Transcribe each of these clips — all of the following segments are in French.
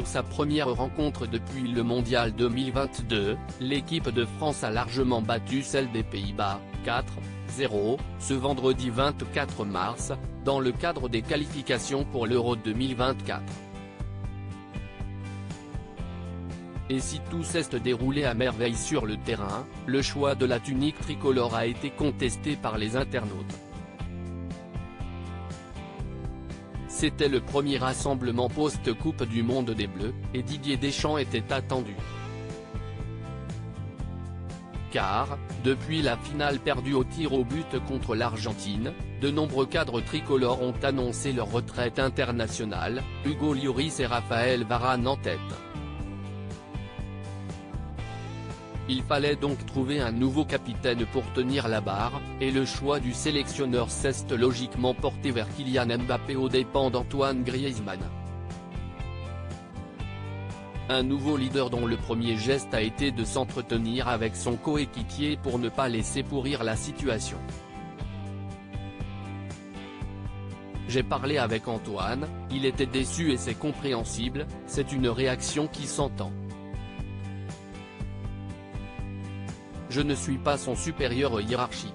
Pour sa première rencontre depuis le Mondial 2022, l'équipe de France a largement battu celle des Pays-Bas, 4-0, ce vendredi 24 mars, dans le cadre des qualifications pour l'Euro 2024. Et si tout s'est déroulé à merveille sur le terrain, le choix de la tunique tricolore a été contesté par les internautes. C'était le premier rassemblement post-Coupe du Monde des Bleus, et Didier Deschamps était attendu. Car, depuis la finale perdue au tir au but contre l'Argentine, de nombreux cadres tricolores ont annoncé leur retraite internationale, Hugo Lloris et Raphaël Varane en tête. Il fallait donc trouver un nouveau capitaine pour tenir la barre, et le choix du sélectionneur s'est logiquement porté vers Kylian Mbappé aux dépens d'Antoine Griezmann. Un nouveau leader dont le premier geste a été de s'entretenir avec son coéquipier pour ne pas laisser pourrir la situation. J'ai parlé avec Antoine, il était déçu et c'est compréhensible, c'est une réaction qui s'entend. Je ne suis pas son supérieur hiérarchique.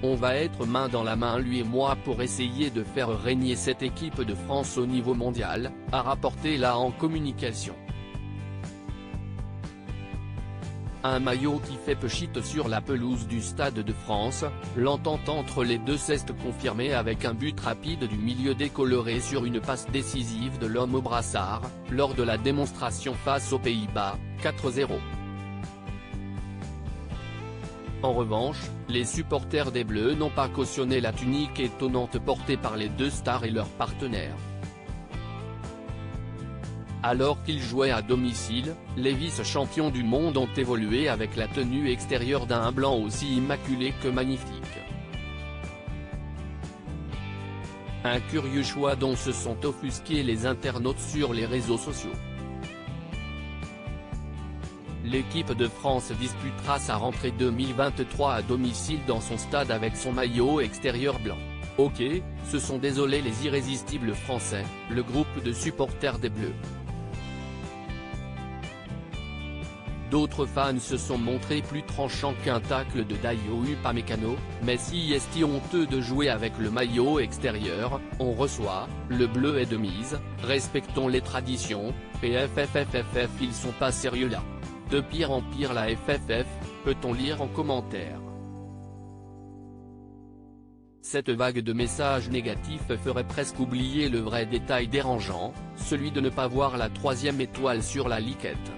On va être main dans la main lui et moi pour essayer de faire régner cette équipe de France au niveau mondial, a rapporté la en communication. Un maillot qui fait pchit sur la pelouse du Stade de France, l'entente entre les deux s'est confirmée avec un but rapide du milieu décoloré sur une passe décisive de l'homme au brassard, lors de la démonstration face aux Pays-Bas, 4-0. En revanche, les supporters des Bleus n'ont pas cautionné la tunique étonnante portée par les deux stars et leurs partenaires. Alors qu'ils jouaient à domicile, les vice-champions du monde ont évolué avec la tenue extérieure d'un blanc aussi immaculé que magnifique. Un curieux choix dont se sont offusqués les internautes sur les réseaux sociaux. L'équipe de France disputera sa rentrée 2023 à domicile dans son stade avec son maillot extérieur blanc. Ok, se sont désolés les irrésistibles Français, le groupe de supporters des Bleus. D'autres fans se sont montrés plus tranchants qu'un tacle de Dayo Upamecano, mais si est honteux de jouer avec le maillot extérieur, on reçoit, le bleu est de mise, respectons les traditions, PFFFFF ils sont pas sérieux là. De pire en pire la FFF, peut-on lire en commentaire. Cette vague de messages négatifs ferait presque oublier le vrai détail dérangeant, celui de ne pas voir la troisième étoile sur la liquette.